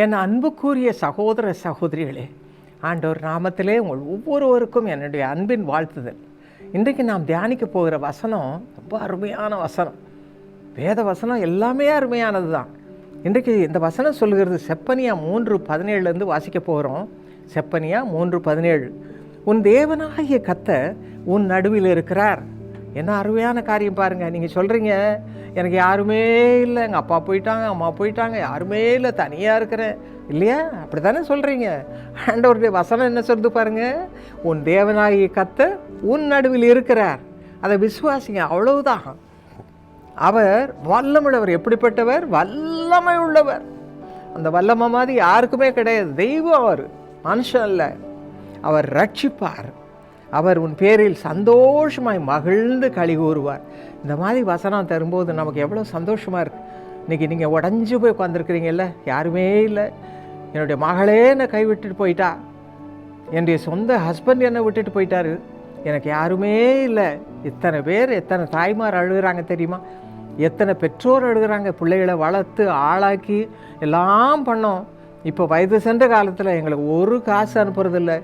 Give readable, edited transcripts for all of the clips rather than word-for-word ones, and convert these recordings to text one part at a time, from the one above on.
என் அன்புக்குரிய சகோதர சகோதரிகளே, ஆண்டவர் நாமத்திலே உங்கள் ஒவ்வொருவருக்கும் என்னுடைய அன்பின் வாழ்த்துதல். இன்றைக்கு நாம் தியானிக்க போகிற வசனம் ரொம்ப அருமையான வசனம். வேத வசனம் எல்லாமே அருமையானது தான். இன்றைக்கு இந்த வசனம் சொல்லுகிறது செப்பனியா 3:17 வாசிக்க போகிறோம். செப்பனியா 3:17. உன் தேவனாகிய கர்த்தர் உன் நடுவில் இருக்கிறார். என்ன அருமையான காரியம் பாருங்கள். நீங்கள் சொல்கிறீங்க, எனக்கு யாருமே இல்லை, எங்கள் அப்பா போயிட்டாங்க, அம்மா போயிட்டாங்க, யாருமே இல்லை, தனியாக இருக்கிறேன் இல்லையா? அப்படி தானே சொல்கிறீங்க. ஆண்டவருடைய வசனம் என்ன சொல்லுது பாருங்கள், உன் தேவனாகிய கர்த்தர் உன் நடுவில் இருக்கிறார். அதை விசுவாசிங்க, அவ்வளவுதான். அவர் வல்லமுள்ளவர். எப்படிப்பட்டவர்? வல்லமை உள்ளவர். அந்த வல்லமை மாதிரி யாருக்குமே கிடையாது. தெய்வம் அவர், மனுஷன் இல்லை. அவர் ரட்சிப்பார். அவர் உன் பேரில் சந்தோஷமாய் மகிழ்ந்து களி கூறுவார். இந்த மாதிரி வசனம் தரும்போது நமக்கு எவ்வளோ சந்தோஷமாக இருக்குது. இன்றைக்கி நீங்கள் உடஞ்சி போய் உட்காந்துருக்குறீங்கல்ல, யாருமே இல்லை, என்னுடைய மகளே என்னை கைவிட்டுட்டு போயிட்டா, என்னுடைய சொந்த ஹஸ்பண்ட் என்னை விட்டுட்டு போயிட்டாரு, எனக்கு யாருமே இல்லை. எத்தனை பேர், எத்தனை தாய்மார் அழுகிறாங்க தெரியுமா? எத்தனை பெற்றோர் அழுகிறாங்க. பிள்ளைகளை வளர்த்து ஆளாக்கி எல்லாம் பண்ணோம். இப்போ வயது சென்ற காலத்தில் எங்களுக்கு ஒரு காசு அனுப்புறதில்ல,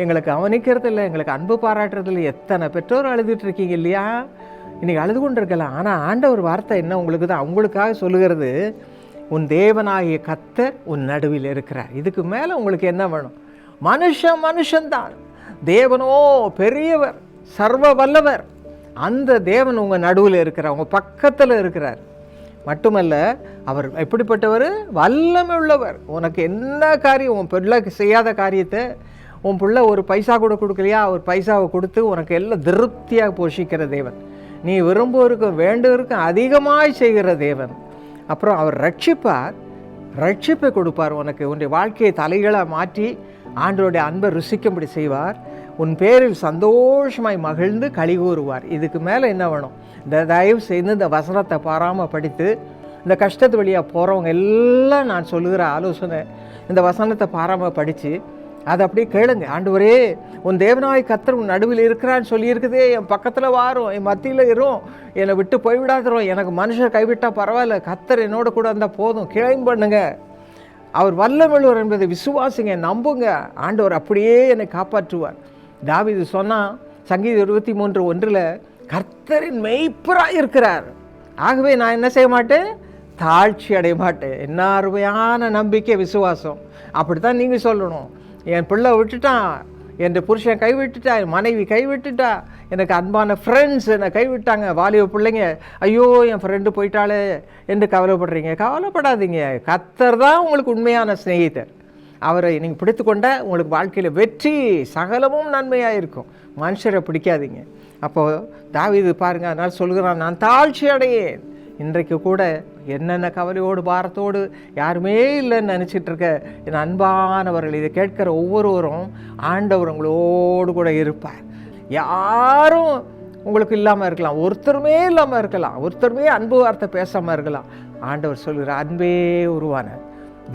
எங்களை கவனிக்கிறதில்ல, எங்களுக்கு அன்பு பாராட்டுறதில்ல. எத்தனை பெற்றோர் அழுதுட்டு இருக்கீங்க இல்லையா? இன்றைக்கி அழுது கொண்டு இருக்கலாம். ஆனால் ஆண்டவர் வார்த்தை என்ன உங்களுக்கு தான், உங்களுக்காக சொல்லுகிறது, உன் தேவனாகிய கர்த்தர் உன் நடுவில் இருக்கிறார். இதுக்கு மேலே உங்களுக்கு என்ன வேணும்? மனுஷன்தான். தேவனோ பெரியவர், சர்வ வல்லவர். அந்த தேவன் உங்கள் நடுவில் இருக்கிறார், உங்கள் பக்கத்தில் இருக்கிறார். மட்டுமல்ல, அவர் எப்படிப்பட்டவர்? வல்லமை உள்ளவர். உனக்கு என்ன காரியம், உன் பிள்ளைக்கு செய்யாத காரியத்தை உன் பிள்ளை ஒரு பைசா கூட கொடுக்கலையா, அவர் பைசாவை கொடுத்து உனக்கு எல்லாம் திருப்தியாக போஷிக்கிற தேவன். நீ விரும்புவருக்கும் வேண்டுவருக்கும் அதிகமாய் செய்கிற தேவன். அப்புறம் அவர் ரட்சிப்பார், ரட்சிப்பை கொடுப்பார். உனக்கு உன்னுடைய வாழ்க்கையை தலைகளாக மாற்றி ஆண்டவருடைய அன்பை ருசிக்கும்படி செய்வார். உன் பேரில் சந்தோஷமாய் மகிழ்ந்து களி கூறுவார். இதுக்கு மேலே என்ன வேணும்? இந்த தயவு செய்து இந்த வசனத்தை பாராமல் படித்து, இந்த கஷ்டத்து வழியாக போகிறவங்க எல்லாம் நான் சொல்லுகிற ஆலோசனை, இந்த வசனத்தை பாராமல் படித்து அதை அப்படியே கேளுங்க. ஆண்டவரே, உன் தேவனாய் கர்த்தர் உன் நடுவில் இருக்கிறான்னு சொல்லியிருக்குதே, என் பக்கத்தில் வாரும், என் மத்தியில் இரும், என்னை விட்டு போய்விடாதரும், எனக்கு மனுஷன் கைவிட்டால் பரவாயில்ல, கர்த்தர் என்னோட கூட இருந்தால் போதும், கிளைம் பண்ணுங்க. அவர் வல்லமையுள்ளவர் என்பதை விசுவாசிங்க, நம்புங்க. ஆண்டவர் அப்படியே என்னை காப்பாற்றுவார். தாவீது சொன்னால் சங்கீதம் 23:1, கர்த்தரின் மெய்ப்பராக இருக்கிறார், ஆகவே நான் என்ன செய்ய மாட்டேன்? தாழ்ச்சி அடைய மாட்டேன். என்ன அருமையான நம்பிக்கை, விசுவாசம். அப்படித்தான் நீங்கள் சொல்லணும். என் பிள்ளை விட்டுட்டான், என் புருஷன் கைவிட்டுட்டா, என் மனைவி கைவிட்டுட்டா, எனக்கு அன்பான ஃப்ரெண்ட்ஸ் என்னை கைவிட்டாங்க, வாலிப பிள்ளைங்க, ஐயோ என் ஃப்ரெண்டு போயிட்டாலே என்று கவலைப்படுறீங்க. கவலைப்படாதீங்க. கர்த்தர் தான் உங்களுக்கு உண்மையான சிநேகிதர். அவரை நீங்கள் பிடித்து கொண்டால் உங்களுக்கு வாழ்க்கையில் வெற்றி, சகலமும் நன்மையாக இருக்கும். மனுஷரை பிடிக்காதீங்க. அப்போது தாவீது பாருங்கள், அதனால் சொல்கிறான், நான் தாழ்ச்சி அடையேன். இன்றைக்கு கூட என்னென்ன கவலையோடு பாரத்தோடு யாருமே இல்லைன்னு நினச்சிட்டு இருக்க என் அன்பானவர்கள், இதை கேட்குற ஒவ்வொருவரும் ஆண்டவர் உங்களோடு கூட இருப்பார். யாரும் உங்களுக்கு இல்லாமல் இருக்கலாம், ஒருத்தருமே இல்லாமல் இருக்கலாம், ஒருத்தருமே அன்பு வார்த்தை பேசாமல் இருக்கலாம். ஆண்டவர் சொல்கிற அன்பே உருவான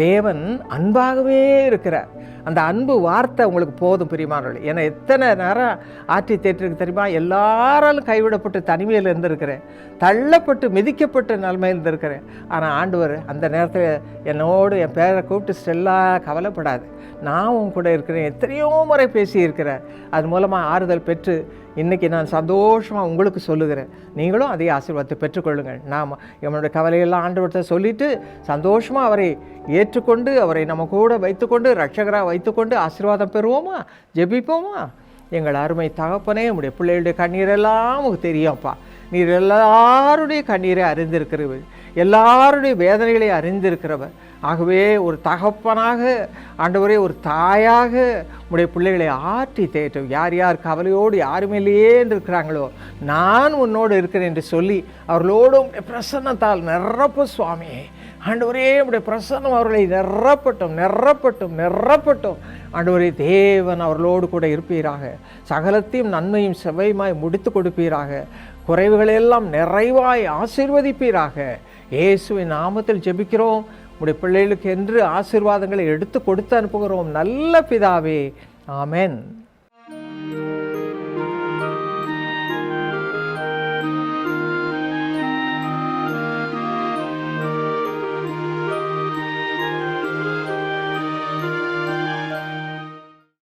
தேவன் அன்பாகவே இருக்கிறார். அந்த அன்பு வார்த்தை உங்களுக்கு போதும் பிரியமானவர்களே. ஏன்னா எத்தனை நேரம் ஆற்றி தேற்றிருக்கு தெரியுமா? எல்லாராலும் கைவிடப்பட்டு தனிமையில் இருந்திருக்கிறேன், தள்ளப்பட்டு மிதிக்கப்பட்ட நிலைமையில் இருந்திருக்கிறேன். ஆனால் ஆண்டவர் அந்த நேரத்தில் என்னோடு என் பேரை கூப்பிட்டு ஸ்டெல்லா, கவலைப்படாது, நான் உன் கூட இருக்கிறேன், எத்தனையோ முறை பேசியிருக்கிறேன். அது மூலமாக ஆறுதல் பெற்று இன்றைக்கி நான் சந்தோஷமாக உங்களுக்கு சொல்லுகிறேன். நீங்களும் அதே ஆசீர்வாதத்தை பெற்றுக்கொள்ளுங்கள். நாம் நம்மளுடைய கவலையெல்லாம் ஆண்டவர்கிட்ட சொல்லிவிட்டு சந்தோஷமாக அவரை ஏற்றுக்கொண்டு, அவரை நம்ம கூட வைத்துக்கொண்டு, ரட்சகராக வைத்துக்கொண்டு ஆசீர்வாதம் பெறுவோமா? ஜெபிப்போமா? எங்கள் அருமை தகப்பனே, நம்முடைய பிள்ளைகளுடைய கண்ணீரெல்லாம் உங்களுக்கு தெரியும்ப்பா. நீர் எல்லாருடைய கண்ணீரை அறிந்திருக்கிறவர், எல்லாருடைய வேதனைகளை அறிந்திருக்கிறவர். ஆகவே ஒரு தகப்பனாக, ஆண்டவரே ஒரு தாயாக உடைய பிள்ளைகளை ஆற்றி தேற்றும். யார் யார் கவலையோடு யாருமே இல்லையே இருக்கிறாங்களோ, நான் உன்னோடு இருக்கிறேன் என்று சொல்லி அவர்களோடும் பிரசன்னத்தால் நிரப்பு சுவாமி. ஆண்டவரே, உடைய பிரசன்னம் அவர்களை நிரப்பட்டும். ஆண்டவரே, தேவன் அவர்களோடு கூட இருப்பீராக. சகலத்தையும் நன்மையும் செவ்வையுமாய் முடித்து கொடுப்பீராக. குறைவுகளெல்லாம் நிறைவாய் ஆசீர்வதிப்பீராக. இயேசுவின் நாமத்தில் ஜெபிக்கிறோம். உடைய பிள்ளைகளுக்கு என்று ஆசீர்வாதங்களை எடுத்து கொடுத்து அனுப்புகிறோம். நல்ல பிதாவே, ஆமென்.